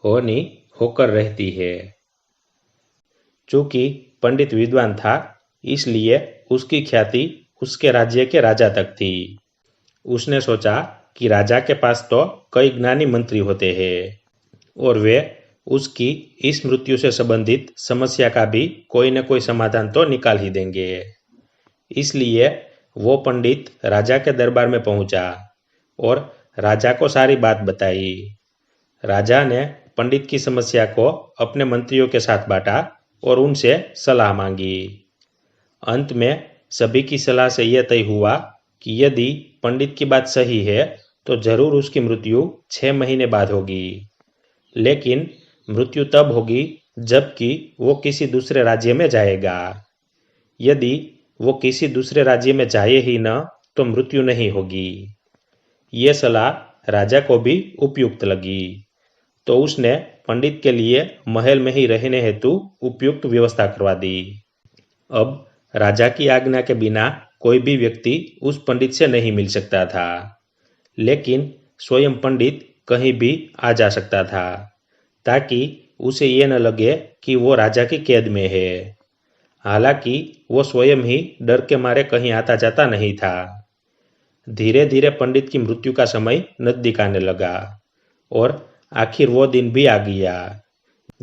होनी होकर रहती है। चूंकि पंडित विद्वान था, इसलिए उसकी ख्याति उसके राज्य के राजा तक थी। उसने सोचा कि राजा के पास तो कई ज्ञानी मंत्री होते हैं और वे उसकी इस मृत्यु से संबंधित समस्या का भी कोई न कोई समाधान तो निकाल ही देंगे। इसलिए वो पंडित राजा के दरबार में पहुंचा और राजा को सारी बात बताई। राजा ने पंडित की समस्या को अपने मंत्रियों के साथ बांटा और उनसे सलाह मांगी। अंत में सभी की सलाह से यह तय हुआ कि यदि पंडित की बात सही है तो जरूर उसकी मृत्यु 6 महीने बाद होगी, लेकिन मृत्यु तब होगी जबकि वो किसी दूसरे राज्य में जाएगा। यदि वो किसी दूसरे राज्य में जाए ही न तो मृत्यु नहीं होगी। ये सलाह राजा को भी उपयुक्त लगी, तो उसने पंडित के लिए महल में ही रहने हेतु उपयुक्त व्यवस्था करवा दी। अब राजा की आज्ञा के बिना कोई भी व्यक्ति उस पंडित से नहीं मिल सकता था, लेकिन स्वयं पंडित कहीं भी आ जा सकता था, ताकि उसे ये न लगे कि वो राजा की कैद में है। हालांकि वो स्वयं ही डर के मारे कहीं आता जाता नहीं था। धीरे धीरे पंडित की मृत्यु का समय नजदीक आने लगा और आखिर वो दिन भी आ गया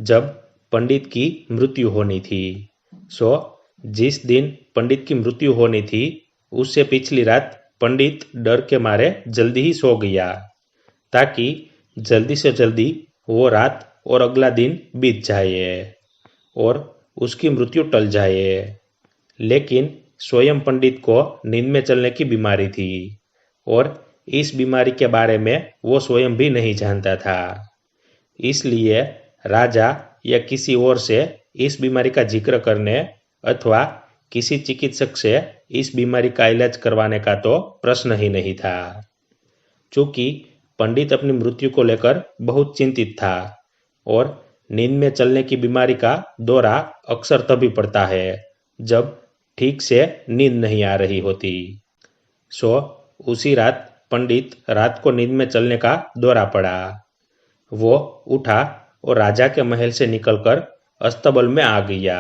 जब पंडित की मृत्यु होनी थी। जिस दिन पंडित की मृत्यु होनी थी, उससे पिछली रात पंडित डर के मारे जल्दी ही सो गया, ताकि जल्दी से जल्दी वो रात और अगला दिन बीत जाए और उसकी मृत्यु टल जाए। लेकिन स्वयं पंडित को नींद में चलने की बीमारी थी और इस बीमारी के बारे में वो स्वयं भी नहीं जानता था। इसलिए राजा या किसी और से इस बीमारी का जिक्र करने अथवा किसी चिकित्सक से इस बीमारी का इलाज करवाने का तो प्रश्न ही नहीं था। चूंकि पंडित अपनी मृत्यु को लेकर बहुत चिंतित था और नींद में चलने की बीमारी का दौरा अक्सर तभी पड़ता है जब ठीक से नींद नहीं आ रही होती। उसी रात पंडित रात को नींद में चलने का दौरा पड़ा। वो उठा और राजा के महल से निकलकर अस्तबल में आ गया।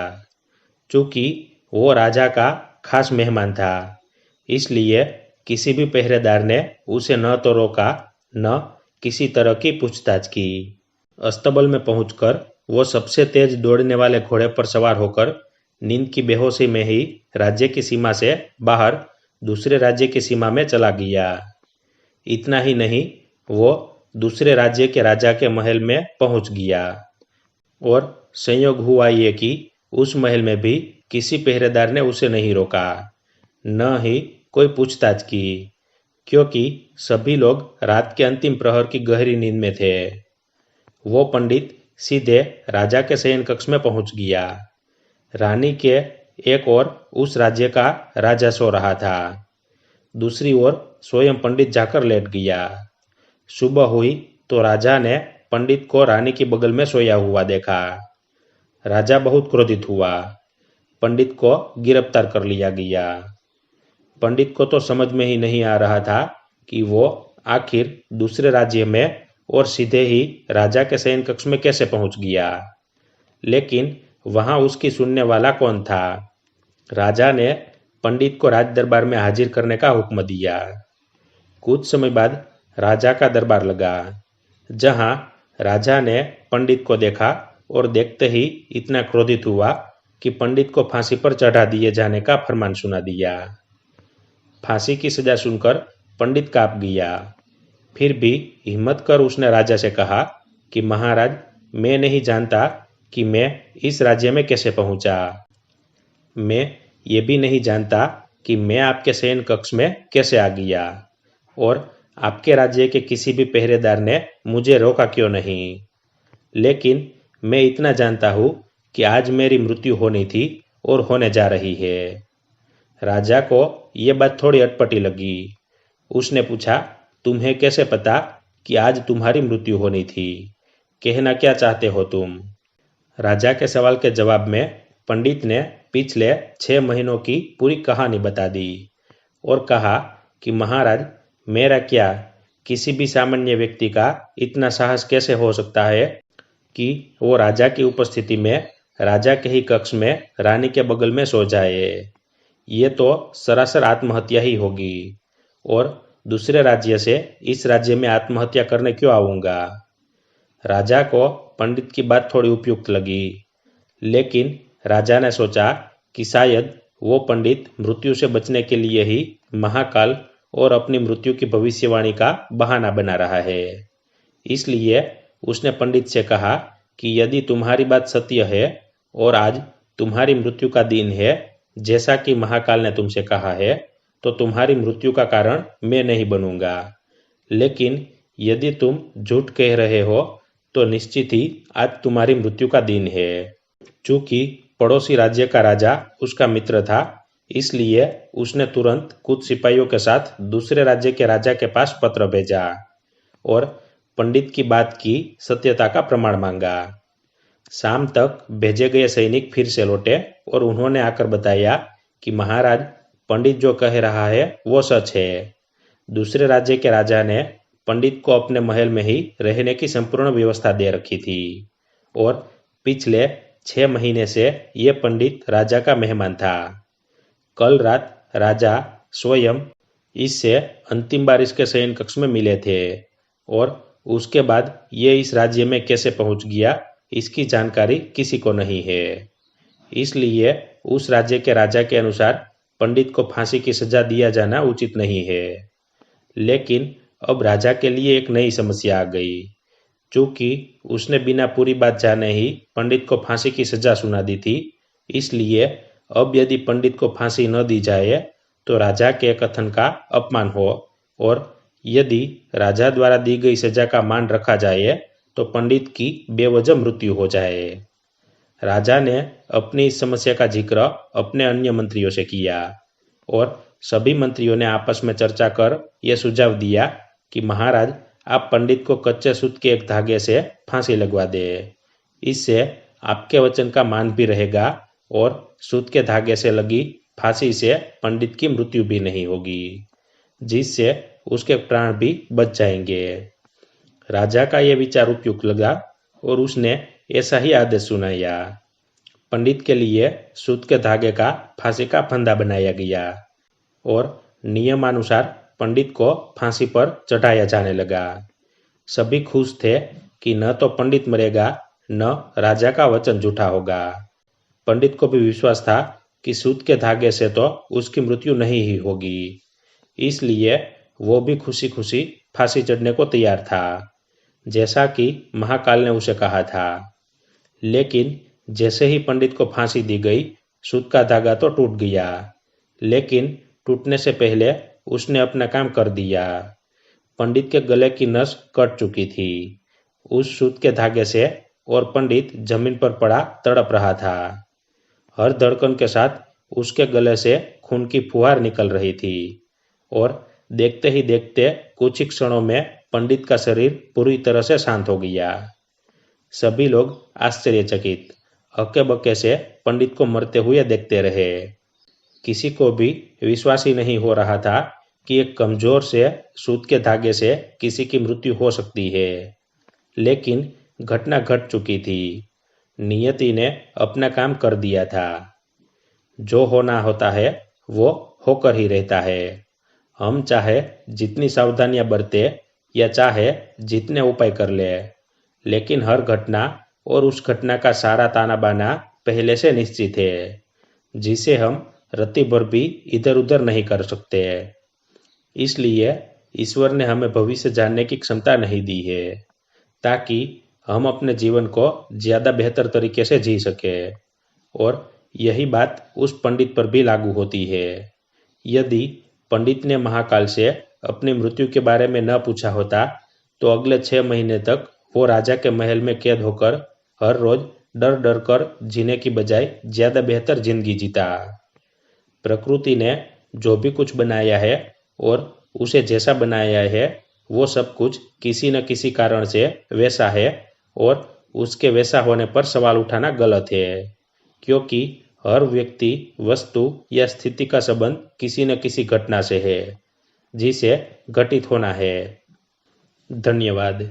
चूंकि वो राजा का खास मेहमान था, इसलिए किसी भी पहरेदार ने उसे न तो रोका न किसी तरह की पूछताछ की। अस्तबल में पहुंचकर वो सबसे तेज दौड़ने वाले घोड़े पर सवार होकर नींद की बेहोशी में ही राज्य की सीमा से बाहर दूसरे राज्य की सीमा में चला गया। इतना ही नहीं, वो दूसरे राज्य के राजा के महल में पहुंच गया और संयोग हुआ ये कि उस महल में भी किसी पहरेदार ने उसे नहीं रोका, न ही कोई पूछताछ की, क्योंकि सभी लोग रात के अंतिम प्रहर की गहरी नींद में थे। वो पंडित सीधे राजा के शयन कक्ष में पहुंच गया। रानी के एक ओर उस राज्य का राजा सो रहा था, दूसरी ओर स्वयं पंडित जाकर लेट गया। सुबह हुई तो राजा ने पंडित को रानी के बगल में सोया हुआ देखा। राजा बहुत क्रोधित हुआ। पंडित को गिरफ्तार कर लिया गया। पंडित को तो समझ में ही नहीं आ रहा था कि वो आखिर दूसरे राज्य में और सीधे ही राजा के शयन कक्ष में कैसे पहुंच गया। लेकिन वहां उसकी सुनने वाला कौन था? राजा ने पंडित को राज दरबार में हाजिर करने का हुक्म दिया। कुछ समय बाद राजा का दरबार लगा, जहां राजा ने पंडित को देखा और देखते ही इतना क्रोधित हुआ कि पंडित को फांसी पर चढ़ा दिए जाने का फरमान सुना दिया। फांसी की सजा सुनकर पंडित कांप गया। फिर भी हिम्मत कर उसने राजा से कहा कि महाराज, मैं नहीं जानता कि मैं इस राज्य में कैसे पहुंचा। मैं ये भी नहीं जानता कि मैं आपके शयन कक्ष में कैसे आ गया और आपके राज्य के किसी भी पहरेदार ने मुझे रोका क्यों नहीं। लेकिन मैं इतना जानता हूँ कि आज मेरी मृत्यु होनी थी और होने जा रही है। राजा को यह बात थोड़ी अटपटी लगी। उसने पूछा, तुम्हें कैसे पता कि आज तुम्हारी मृत्यु होनी थी? कहना क्या चाहते हो तुम? राजा के सवाल के जवाब में पंडित ने पिछले 6 महीनों की पूरी कहानी बता दी और कहा कि महाराज, मेरा क्या, किसी भी सामान्य व्यक्ति का इतना साहस कैसे हो सकता है कि वो राजा की उपस्थिति में राजा के ही कक्ष में रानी के बगल में सो जाए। ये तो सरासर आत्महत्या ही होगी, और दूसरे राज्य से इस राज्य में आत्महत्या करने क्यों आऊँगा। राजा को पंडित की बात थोड़ी उपयुक्त लगी, लेकिन राजा ने सोचा कि शायद वो पंडित मृत्यु से बचने के लिए ही महाकाल और अपनी मृत्यु की भविष्यवाणी का बहाना बना रहा है। इसलिए उसने पंडित से कहा कि यदि तुम्हारी बात सत्य है और आज तुम्हारी मृत्यु का दिन है, जैसा कि महाकाल ने तुमसे कहा है, तो तुम्हारी मृत्यु का कारण मैं नहीं बनूंगा। लेकिन यदि तुम झूठ कह रहे हो तो निश्चित ही आज तुम्हारी मृत्यु का दिन है। चूंकि पड़ोसी राज्य का राजा उसका मित्र था, इसलिए उसने तुरंत कुछ सिपाहियों के साथ दूसरे राज्य के राजा के पास पत्र भेजा और पंडित की बात की सत्यता का प्रमाण मांगा। शाम तक भेजे गए सैनिक फिर से लौटे और उन्होंने आकर बताया कि महाराज, पंडित जो कह रहा है वो सच है। दूसरे राज्य के राजा ने पंडित को अपने महल में ही रहने की संपूर्ण व्यवस्था दे रखी थी और पिछले 6 महीने से ये पंडित राजा का मेहमान था। कल रात राजा स्वयं इससे अंतिम बार इसके शयन कक्ष में मिले थे और उसके बाद ये इस राज्य में कैसे पहुंच गया, इसकी जानकारी किसी को नहीं है। इसलिए उस राज्य के राजा के अनुसार पंडित को फांसी की सजा दिया जाना उचित नहीं है। लेकिन अब राजा के लिए एक नई समस्या आ गई। चूंकि उसने बिना पूरी बात जाने ही पंडित को फांसी की सजा सुना दी थी, इसलिए अब यदि पंडित को फांसी न दी जाए तो राजा के कथन का अपमान हो, और यदि राजा द्वारा दी गई सजा का मान रखा जाए तो पंडित की बेवजह मृत्यु हो जाए। राजा ने अपनी इस समस्या का जिक्र अपने अन्य मंत्रियों से किया और सभी मंत्रियों ने आपस में चर्चा कर यह सुझाव दिया कि महाराज, आप पंडित को कच्चे सूत के एक धागे से फांसी लगवा दे। इससे आपके वचन का मान भी रहेगा और सूत के धागे से लगी फांसी से पंडित की मृत्यु भी नहीं होगी, जिससे उसके प्राण भी बच जाएंगे। राजा का यह विचार उपयुक्त लगा और उसने ऐसा ही आदेश सुनाया। पंडित के लिए सूत के धागे का फांसी का फंदा बनाया गया और नियमानुसार पंडित को फांसी पर चढ़ाया जाने लगा। सभी खुश थे कि न तो पंडित मरेगा, न राजा का वचन झूठा होगा। पंडित को भी विश्वास था कि सूत के धागे से तो उसकी मृत्यु नहीं ही होगी, इसलिए वो भी खुशी खुशी फांसी चढ़ने को तैयार था, जैसा कि महाकाल ने उसे कहा था। लेकिन जैसे ही पंडित को फांसी दी गई, सूत का धागा तो टूट गया, लेकिन टूटने से पहले उसने अपना काम कर दिया। पंडित के गले की नस कट चुकी थी उस सूत के धागे से और पंडित जमीन पर पड़ा तड़प रहा था। हर धड़कन के साथ उसके गले से खून की फुहार निकल रही थी और देखते ही देखते कुछ ही क्षणों में पंडित का शरीर पूरी तरह से शांत हो गया। सभी लोग आश्चर्यचकित हक्के बक्के से पंडित को मरते हुए देखते रहे। किसी को भी विश्वास ही नहीं हो रहा था कि एक कमजोर से सूत के धागे से किसी की मृत्यु हो सकती है, लेकिन घटना घट चुकी थी। नियति ने अपना काम कर दिया था। जो होना होता है वो होकर ही रहता है। हम चाहे जितनी सावधानियां बरते या चाहे जितने उपाय कर ले, लेकिन हर घटना और उस घटना का सारा ताना बाना पहले से निश्चित है, जिसे हम रत्ती भर भी इधर उधर नहीं कर सकते। इसलिए ईश्वर ने हमें भविष्य जानने की क्षमता नहीं दी है, ताकि हम अपने जीवन को ज्यादा बेहतर तरीके से जी सके। और यही बात उस पंडित पर भी लागू होती है। यदि पंडित ने महाकाल से अपनी मृत्यु के बारे में न पूछा होता तो अगले 6 महीने तक वो राजा के महल में कैद होकर हर रोज डर डर कर जीने की बजाय ज्यादा बेहतर जिंदगी जीता। प्रकृति ने जो भी कुछ बनाया है और उसे जैसा बनाया है, वो सब कुछ किसी न किसी कारण से वैसा है, और उसके वैसा होने पर सवाल उठाना गलत है, क्योंकि हर व्यक्ति, वस्तु या स्थिति का संबंध किसी न किसी घटना से है, जिसे घटित होना है। धन्यवाद।